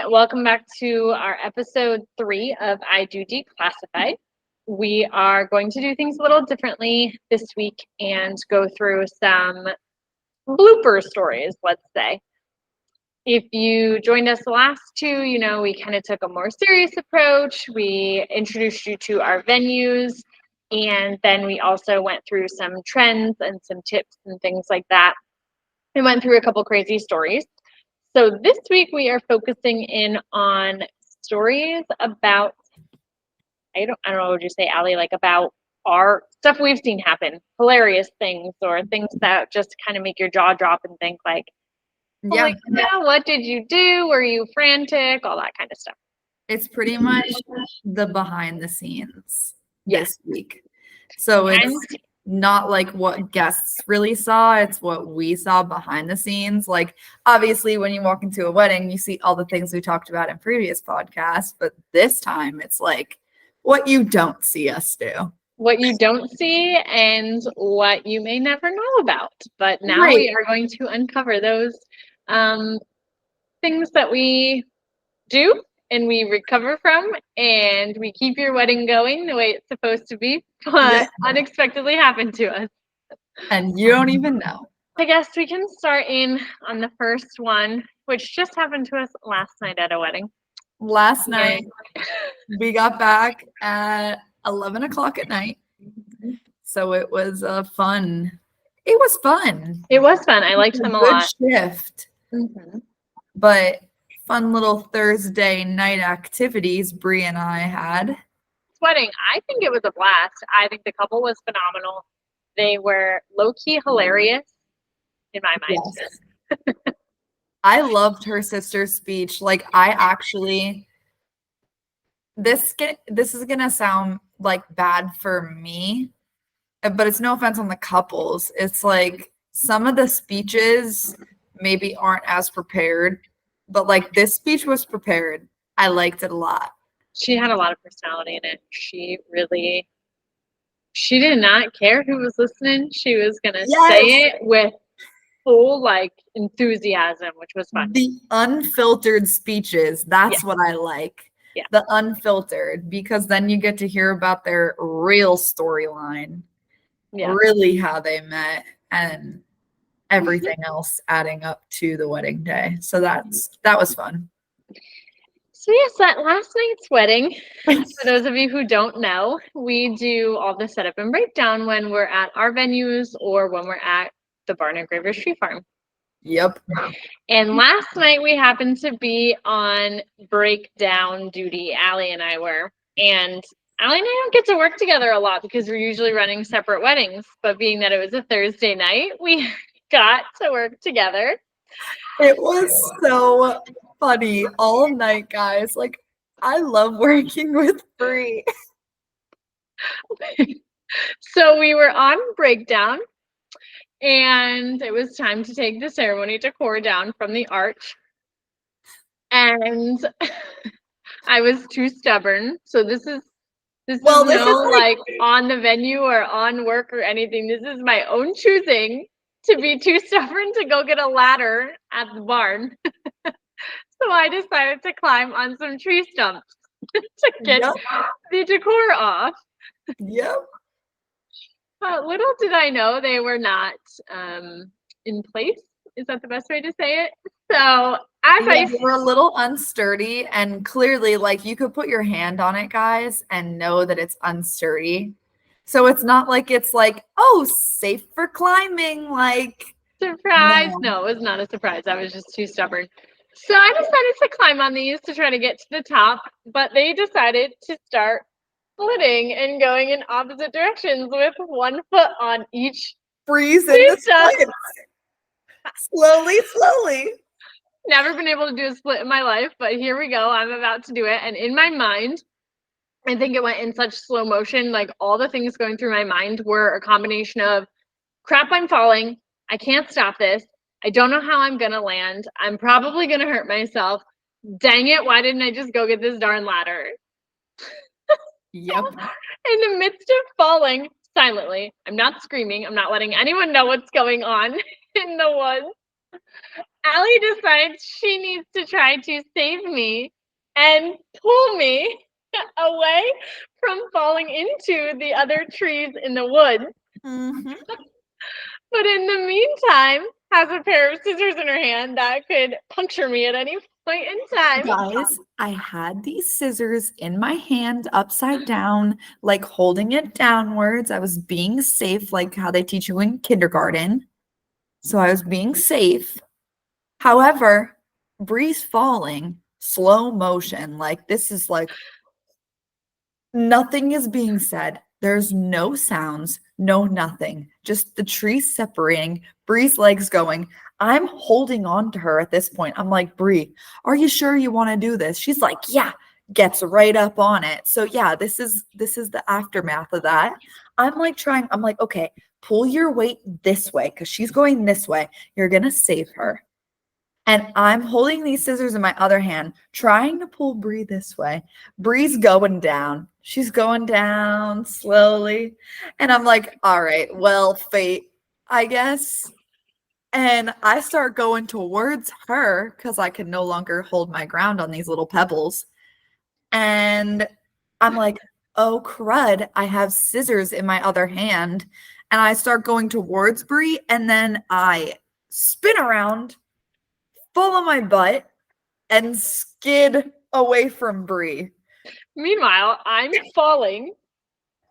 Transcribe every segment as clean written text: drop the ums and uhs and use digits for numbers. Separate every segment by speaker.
Speaker 1: Welcome back to our episode 3 of I Do Declassified. We are going to do things a little differently this week and go through some blooper stories, let's say. If you joined us the last two, we kind of took a more serious approach. We introduced you to our venues, and then we also went through some trends and some tips and things like that. We went through a couple crazy stories. So this week we are focusing in on stories about, I don't know what would you say, Ali, like about our stuff we've seen happen, hilarious things or things that just kind of make your jaw drop and think like,
Speaker 2: Yeah,
Speaker 1: what did you do? Were you frantic? All that kind of stuff.
Speaker 2: it's pretty much the behind the scenes
Speaker 1: Yes.
Speaker 2: this week. So it's not like what guests really saw, it's what we saw behind the scenes. Like, obviously, when you walk into a wedding, you see all the things we talked about in previous podcasts, but this time it's like what you don't see us do.
Speaker 1: What you don't see and what you may never know about. But now
Speaker 2: Right.
Speaker 1: we are going to uncover those things that we do and we recover from, and we keep your wedding going the way it's supposed to be, but unexpectedly happened to us.
Speaker 2: And you don't even know.
Speaker 1: I guess we can start in on the first one, which just happened to us last night at a wedding.
Speaker 2: Last night, we got back at 11 o'clock at night. So it was fun. It was fun.
Speaker 1: It was fun. I liked them a lot.
Speaker 2: Good shift. But fun little Thursday night activities Bri and I had.
Speaker 1: Wedding, I think it was a blast. I think the couple was phenomenal. They were low-key hilarious in my mind.
Speaker 2: Yes. I loved her sister's speech. Like, I actually, this is gonna sound like bad for me, but it's no offense on the couples. It's like some of the speeches maybe aren't as prepared, but like this speech was prepared. I liked it a lot.
Speaker 1: She had a lot of personality in it. She did not care who was listening. She was gonna say it with full like enthusiasm, which was fun.
Speaker 2: The unfiltered speeches, that's what I like.
Speaker 1: Yeah.
Speaker 2: The unfiltered, because then you get to hear about their real storyline. Yeah. Really how they met and everything else adding up to the wedding day. So that was fun.
Speaker 1: So yes, that last night's wedding, for those of you who don't know, we do all the setup and breakdown when we're at our venues or when we're at the Barn and Gravers Tree Farm.
Speaker 2: Yep.
Speaker 1: And last night we happened to be on breakdown duty. Ali and I were. And Ali and I don't get to work together a lot because we're usually running separate weddings. But being that it was a Thursday night, we got to work together.
Speaker 2: It was so funny all night, guys. Like, I love working with Bri.
Speaker 1: So we were on breakdown, and it was time to take the ceremony decor down from the arch. And I was too stubborn. So this is like on the venue or on work or anything. This is my own choosing to be too stubborn to go get a ladder at the barn. So I decided to climb on some tree stumps to get the decor off.
Speaker 2: Yep.
Speaker 1: But little did I know they were not in place. Is that the best way to say it? So they
Speaker 2: were a little unsturdy, and clearly, like, you could put your hand on it, guys, and know that it's unsturdy. So it's not like it's like, oh, safe for climbing, like
Speaker 1: surprise. No, it was not a surprise. I was just too stubborn. So I decided to climb on these to try to get to the top, but they decided to start splitting and going in opposite directions with one foot on each.
Speaker 2: Freeze in the split. Slowly.
Speaker 1: Never been able to do a split in my life, but here we go. I'm about to do it. And in my mind, I think it went in such slow motion. Like, all the things going through my mind were a combination of crap, I'm falling. I can't stop this. I don't know how I'm going to land. I'm probably going to hurt myself. Dang it. Why didn't I just go get this darn ladder?
Speaker 2: Yep.
Speaker 1: In the midst of falling silently, I'm not screaming. I'm not letting anyone know what's going on in the woods. Allie decides she needs to try to save me and pull me away from falling into the other trees in the woods.
Speaker 2: Mm-hmm.
Speaker 1: But in the meantime, has a pair of scissors in her hand that could puncture me at any point in time.
Speaker 2: Guys, I had these scissors in my hand upside down, like holding it downwards. I was being safe, like how they teach you in kindergarten. So I was being safe. However, Bree's falling, slow motion. Like this is like nothing is being said. There's no sounds, no nothing. Just the trees separating, Bree's legs going. I'm holding on to her at this point. I'm like, Bree, are you sure you want to do this? She's like, yeah, gets right up on it. So yeah, this is the aftermath of that. I'm like trying, I'm like, okay, pull your weight this way because she's going this way. You're gonna save her. And I'm holding these scissors in my other hand, trying to pull Bree this way. Bree's going down. She's going down slowly. And I'm like, all right, well, fate, I guess. And I start going towards her because I can no longer hold my ground on these little pebbles. And I'm like, oh, crud, I have scissors in my other hand. And I start going towards Bree. And then I spin around, fall on my butt, and skid away from Bree.
Speaker 1: Meanwhile, I'm falling.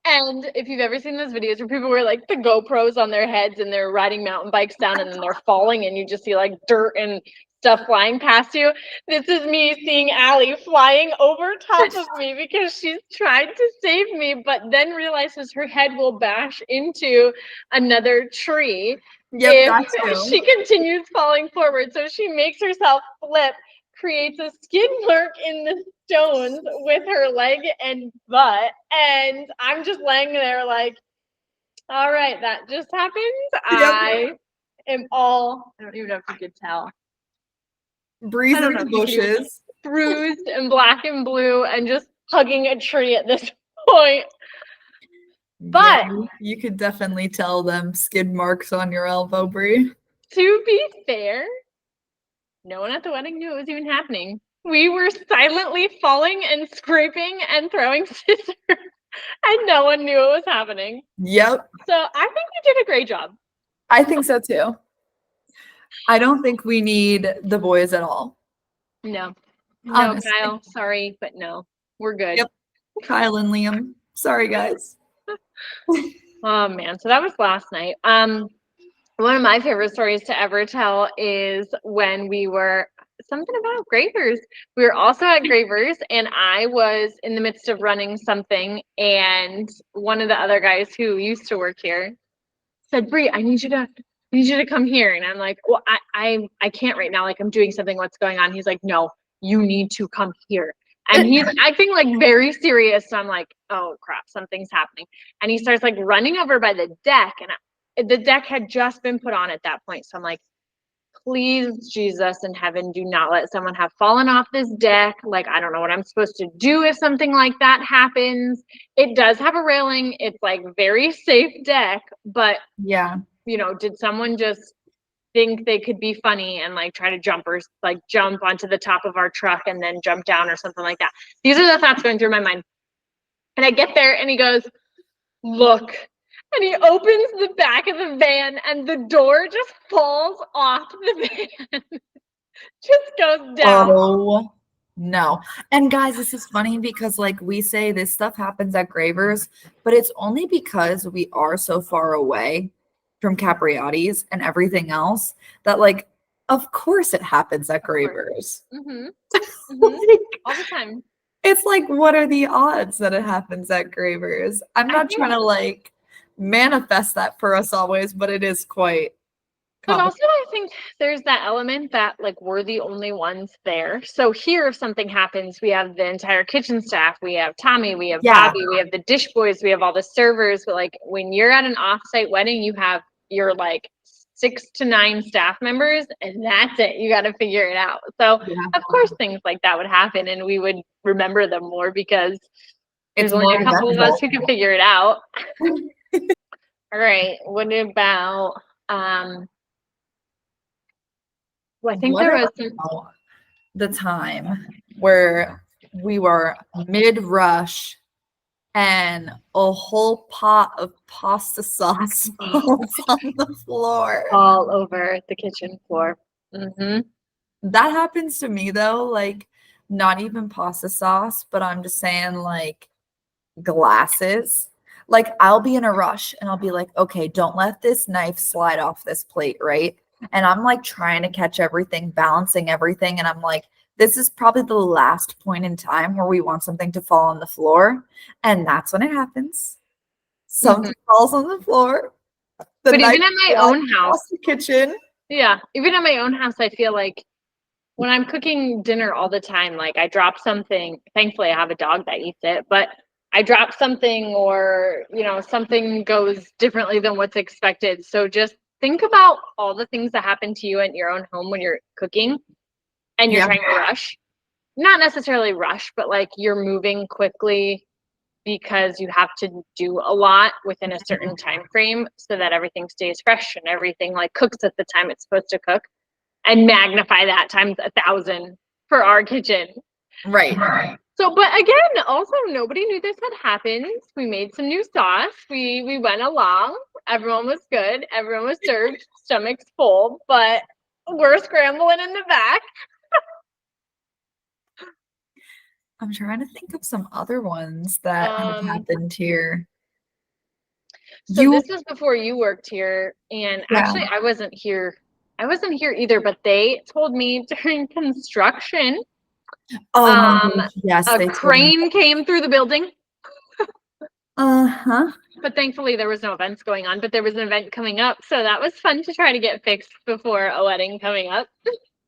Speaker 1: And if you've ever seen those videos where people wear like the GoPros on their heads and they're riding mountain bikes down and then they're falling and you just see like dirt and stuff flying past you, this is me seeing Allie flying over top of me because she's tried to save me, but then realizes her head will bash into another tree
Speaker 2: Yep,
Speaker 1: if she continues falling forward. So she makes herself flip, creates a skid mark in the stones with her leg and butt, and I'm just laying there like, all right, that just happened. I don't even know if you could tell.
Speaker 2: Bree's in the bushes.
Speaker 1: Bruised and black and blue and just hugging a tree at this point. But
Speaker 2: yeah, you could definitely tell them skid marks on your elbow, Bree.
Speaker 1: To be fair, no one at the wedding knew it was even happening. We were silently falling and scraping and throwing scissors, and no one knew it was happening.
Speaker 2: Yep.
Speaker 1: So I think you did a great job.
Speaker 2: I think so too. I don't think we need the boys at all.
Speaker 1: No.
Speaker 2: Honestly.
Speaker 1: No, Kyle, sorry, but no. We're good.
Speaker 2: Yep. Kyle and Liam. Sorry, guys.
Speaker 1: Oh man, so that was last night. One of my favorite stories to ever tell is when we were something about Gravers. We were also at Gravers, and I was in the midst of running something, and one of the other guys who used to work here said, Bri, I need you to come here. And I'm like, well, I can't right now. Like, I'm doing something. What's going on? He's like, no, you need to come here. And he's acting like very serious. So I'm like, oh crap, something's happening. And he starts like running over by the deck, and the deck had just been put on at that point. So I'm like, please, Jesus in heaven, do not let someone have fallen off this deck. Like, I don't know what I'm supposed to do if something like that happens. It does have a railing. It's like very safe deck, but
Speaker 2: yeah,
Speaker 1: did someone just think they could be funny and like try to jump onto the top of our truck and then jump down or something like that? These are the thoughts going through my mind. And I get there and he goes, look. And he opens the back of the van and the door just falls off the van. Just goes down.
Speaker 2: Oh no. And guys, this is funny because like we say this stuff happens at Gravers, but it's only because we are so far away from Capriotti's and everything else that like of course it happens at Gravers.
Speaker 1: Mm-hmm.
Speaker 2: Like,
Speaker 1: all the time.
Speaker 2: It's like, what are the odds that it happens at Gravers? I'm not trying to like manifest that for us always, but it is quite
Speaker 1: But also I think there's that element that like we're the only ones there. So here if something happens, we have the entire kitchen staff, we have Tommy, we have Bobby, we have the dish boys, we have all the servers. But like when you're at an offsite wedding, you have your like 6 to 9 staff members and that's it. You got to figure it out. So of course things like that would happen and we would remember them more because there's only a couple of us who can figure it out. All right. What about Well, I think
Speaker 2: What
Speaker 1: there was some,
Speaker 2: about the time where we were mid-rush and a whole pot of pasta sauce falls on the floor?
Speaker 1: all over the kitchen floor. Mm-hmm.
Speaker 2: That happens to me though, like not even pasta sauce, but I'm just saying like glasses. Like I'll be in a rush and I'll be like, okay, don't let this knife slide off this plate, right? And I'm like trying to catch everything, balancing everything. And I'm like, this is probably the last point in time where we want something to fall on the floor. And that's when it happens. Something falls on the floor. The
Speaker 1: But
Speaker 2: knife
Speaker 1: even at my
Speaker 2: flies
Speaker 1: own house,
Speaker 2: across the kitchen.
Speaker 1: yeah, even at my own house, I feel like when I'm cooking dinner all the time, like I drop something. Thankfully, I have a dog that eats it, but I drop something or, something goes differently than what's expected. So just think about all the things that happen to you in your own home when you're cooking and you're
Speaker 2: Yeah.
Speaker 1: trying to rush. Not necessarily rush, but like you're moving quickly because you have to do a lot within a certain time frame so that everything stays fresh and everything like cooks at the time it's supposed to cook, and magnify that times 1,000 for our kitchen.
Speaker 2: Right.
Speaker 1: So, but again, also nobody knew this had happened. We made some new sauce. We went along. Everyone was good. Everyone was served, stomachs full, but we're scrambling in the back.
Speaker 2: I'm trying to think of some other ones that have happened here.
Speaker 1: So this was before you worked here, and actually
Speaker 2: Yeah.
Speaker 1: I wasn't here. I wasn't here either, but they told me during construction,
Speaker 2: Oh my gosh, yes,
Speaker 1: a
Speaker 2: they told me.
Speaker 1: crane came through the building.
Speaker 2: Uh-huh.
Speaker 1: But thankfully there was no events going on, but there was an event coming up. So that was fun to try to get fixed before a wedding coming up.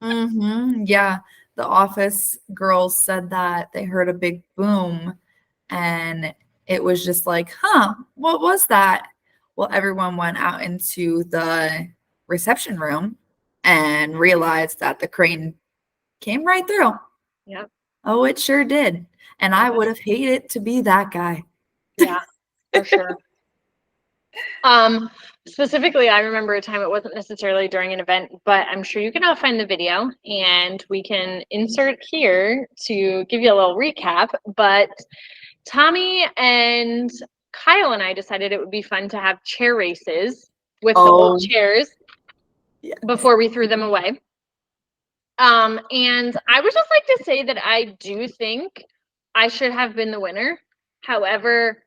Speaker 2: Yeah, the office girls said that they heard a big boom and it was just like, huh, what was that? Well, everyone went out into the reception room and realized that the crane came right through.
Speaker 1: Yep.
Speaker 2: Oh, it sure did. And I would have hated to be that guy.
Speaker 1: Yeah, for sure. Specifically, I remember a time it wasn't necessarily during an event, but I'm sure you can all find the video and we can insert here to give you a little recap. But Tommy and Kyle and I decided it would be fun to have chair races with the old chairs before we threw them away. And I would just like to say that I do think I should have been the winner. However,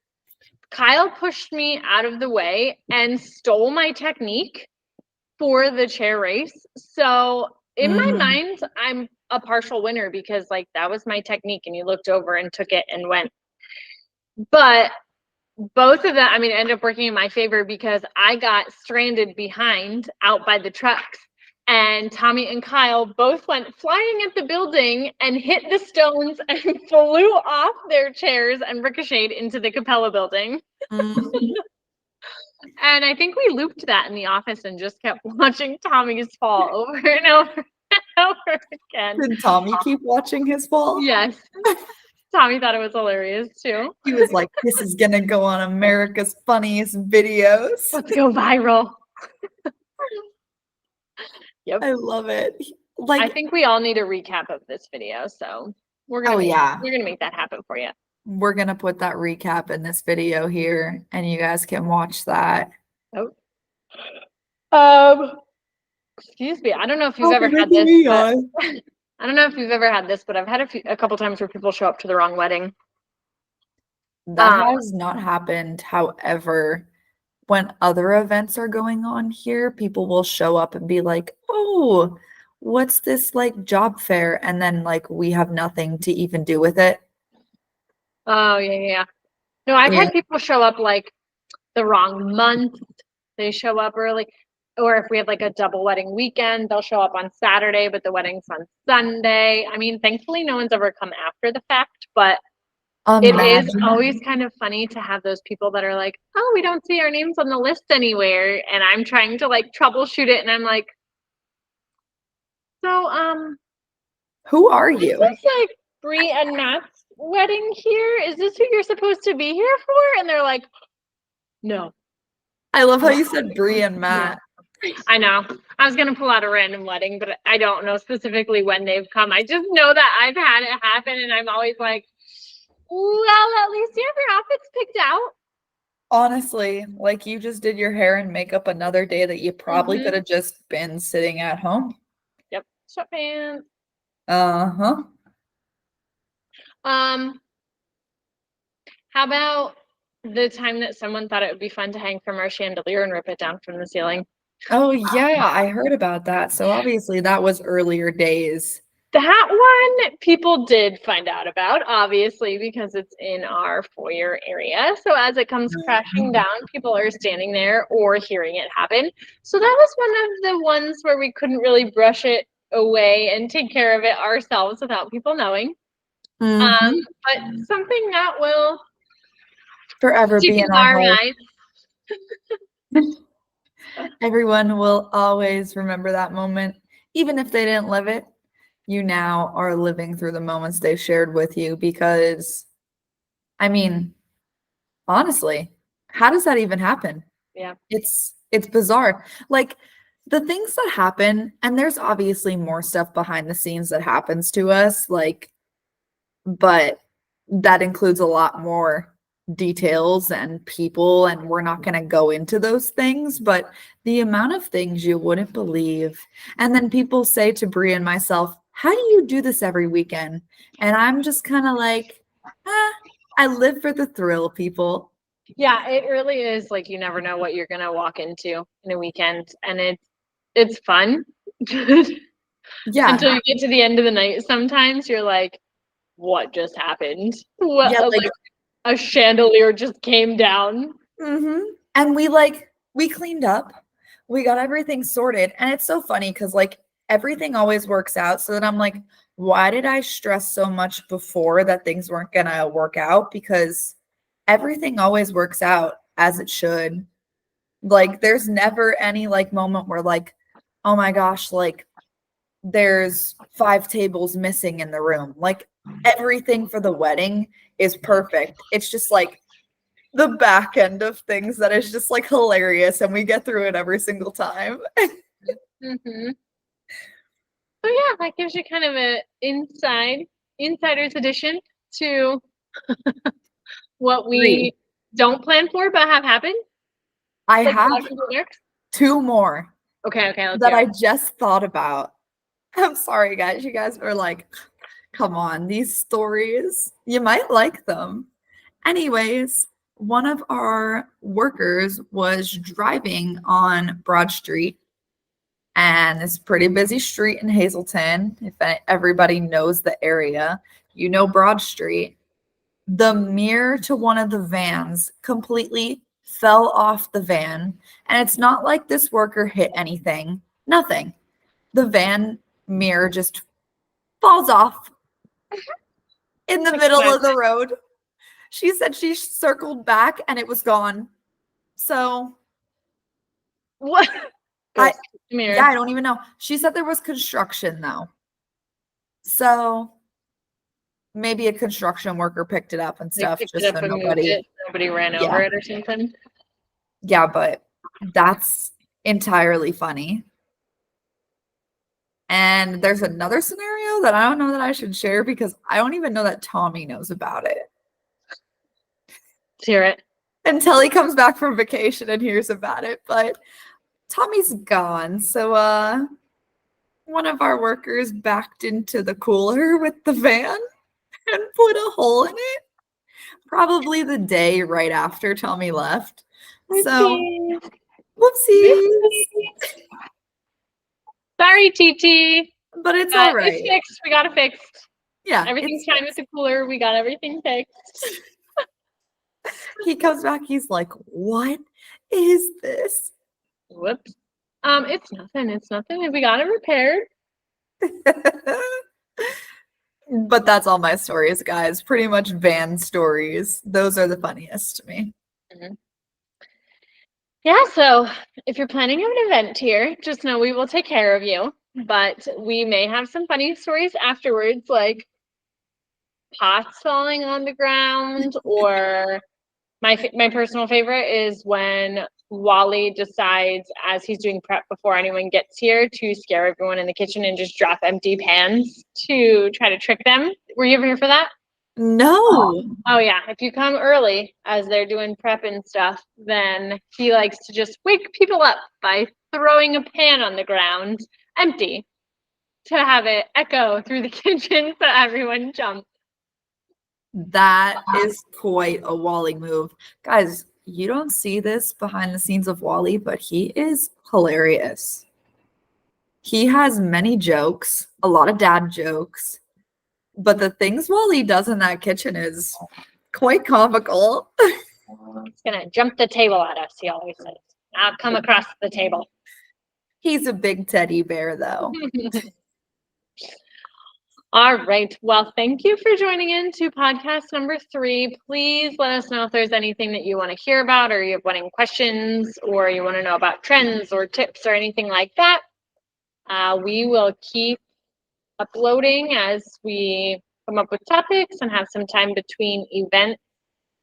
Speaker 1: Kyle pushed me out of the way and stole my technique for the chair race. So in my mind, I'm a partial winner because like that was my technique and he looked over and took it and went. But both of them, I mean, ended up working in my favor because I got stranded behind out by the trucks. And Tommy and Kyle both went flying at the building and hit the stones and flew off their chairs and ricocheted into the Capella building. And I think we looped that in the office and just kept watching Tommy's fall over and over and over again.
Speaker 2: Did Tommy keep watching his fall?
Speaker 1: Yes. Tommy thought it was hilarious too.
Speaker 2: He was like, this is going to go on America's Funniest Videos.
Speaker 1: Let's go viral. Yep.
Speaker 2: I love it.
Speaker 1: I think we all need a recap of this video, so we're gonna we're gonna make that happen for you.
Speaker 2: We're gonna put that recap in this video here, and you guys can watch that.
Speaker 1: Excuse me. I don't know if you've ever had this. I don't know if you've ever had this, but I've had a couple times where people show up to the wrong wedding.
Speaker 2: That has not happened. However, when other events are going on here, people will show up and be like, oh, what's this like job fair? And then like we have nothing to even do with it.
Speaker 1: Oh, yeah. No, I've had people show up like the wrong month. They show up early. Or if we have like a double wedding weekend, they'll show up on Saturday, but the wedding's on Sunday. I mean, thankfully no one's ever come after the fact, but it is always kind of funny to have those people that are like, oh, we don't see our names on the list anywhere. And I'm trying to like troubleshoot it. And I'm like, so,
Speaker 2: who are you?
Speaker 1: Is this like Bri and Matt's wedding here? Is this who you're supposed to be here for? And they're like, no.
Speaker 2: I love how you said Bri and Matt.
Speaker 1: I know. I was gonna pull out a random wedding, but I don't know specifically when they've come. I just know that I've had it happen, and I'm always like, well, at least you have your outfits picked out.
Speaker 2: Honestly, like you just did your hair and makeup another day that you probably could have just been sitting at home.
Speaker 1: Yep. Sweatpants.
Speaker 2: Uh-huh.
Speaker 1: Um, how about the time that someone thought it would be fun to hang from our chandelier and rip it down from the ceiling?
Speaker 2: Oh yeah, I heard about that. So obviously that was earlier days.
Speaker 1: That one people did find out about, obviously, because it's in our foyer area. So as it comes crashing down, people are standing there or hearing it happen. So that was one of the ones where we couldn't really brush it away and take care of it ourselves without people knowing.
Speaker 2: Mm-hmm.
Speaker 1: But something that will
Speaker 2: Forever
Speaker 1: stick
Speaker 2: be in
Speaker 1: in
Speaker 2: our
Speaker 1: our
Speaker 2: heart.
Speaker 1: minds.
Speaker 2: Everyone will always remember that moment. Even if they didn't live it, you now are living through the moments they shared with you because, I mean, honestly, how does that even happen?
Speaker 1: Yeah.
Speaker 2: It's bizarre. Like the things that happen, and there's obviously more stuff behind the scenes that happens to us, like, but that includes a lot more details and people, and we're not going to go into those things, but the amount of things you wouldn't believe. And then people say to Bri and myself, how do you do this every weekend? And I'm just kind of like, I live for the thrill, people.
Speaker 1: Yeah, it really is like you never know what you're gonna walk into in a weekend, and it's fun
Speaker 2: Yeah.
Speaker 1: until you get to the end of the night. Sometimes you're like, "What just happened? What
Speaker 2: Yeah, like
Speaker 1: like a chandelier just came down."
Speaker 2: And we cleaned up. We got everything sorted. And it's so funny because like everything always works out. So then I'm like, why did I stress so much before that things weren't gonna work out? Because everything always works out as it should. Like there's never any like moment where like, oh my gosh, like there's 5 tables missing in the room. Like everything for the wedding is perfect. It's just like the back end of things that is just like hilarious, and we get through it every single time.
Speaker 1: Mm-hmm. So yeah, that gives you kind of a insider's edition to what we don't plan for but have happened.
Speaker 2: I
Speaker 1: Like
Speaker 2: have
Speaker 1: next.
Speaker 2: 2 more
Speaker 1: Okay, let's
Speaker 2: that
Speaker 1: hear
Speaker 2: I
Speaker 1: it.
Speaker 2: just thought about. I'm sorry, guys. You guys are like, come on, these stories, you might like them. Anyways, one of our workers was driving on Broad Street, and it's a pretty busy street in Hazleton. If everybody knows the area, you know Broad Street. The mirror to one of the vans completely fell off the van. And it's not like this worker hit anything, nothing. The van mirror just falls off in the middle of the road. She said she circled back and it was gone. So,
Speaker 1: What?
Speaker 2: yeah, I don't even know. She said there was construction though. So maybe a construction worker picked it up and stuff just so
Speaker 1: nobody ran over it or something.
Speaker 2: Yeah, but that's entirely funny. And there's another scenario that I don't know that I should share because I don't even know that Tommy knows about it.
Speaker 1: Let's hear it.
Speaker 2: Until he comes back from vacation and hears about it. But Tommy's gone. So one of our workers backed into the cooler with the van and put a hole in it. Probably the day right after Tommy left. So whoopsies.
Speaker 1: Sorry, TT.
Speaker 2: But it's all right.
Speaker 1: It's fixed. We got it fixed.
Speaker 2: Yeah.
Speaker 1: Everything's fine with the cooler. We got everything fixed.
Speaker 2: He comes back. He's like, what is this?
Speaker 1: Whoops. It's nothing. It's nothing. We got it repaired.
Speaker 2: But that's all my stories, guys. Pretty much van stories. Those are the funniest to me.
Speaker 1: Mm-hmm. Yeah, so if you're planning an event here, just know we will take care of you. But we may have some funny stories afterwards, like pots falling on the ground, or my personal favorite is when Wally decides, as he's doing prep before anyone gets here, to scare everyone in the kitchen and just drop empty pans to try to trick them. Were you ever here for that?
Speaker 2: No.
Speaker 1: Oh yeah, if you come early as they're doing prep and stuff, then he likes to just wake people up by throwing a pan on the ground, empty, to have it echo through the kitchen so everyone jumps.
Speaker 2: That is quite a Wally move. Guys, you don't see this behind the scenes of Wally, but he is hilarious. He has many jokes, a lot of dad jokes, but the things Wally does in that kitchen is quite comical.
Speaker 1: He's gonna jump the table at us, he always says. I'll come across the table.
Speaker 2: He's a big teddy bear, though.
Speaker 1: All right. Well, thank you for joining in to podcast number 3. Please let us know if there's anything that you want to hear about, or you have any questions, or you want to know about trends or tips or anything like that. We will keep uploading as we come up with topics and have some time between events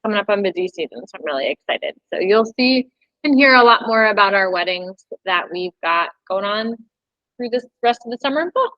Speaker 1: coming up on busy season. So I'm really excited. So you'll see and hear a lot more about our weddings that we've got going on through this rest of the summer and fall.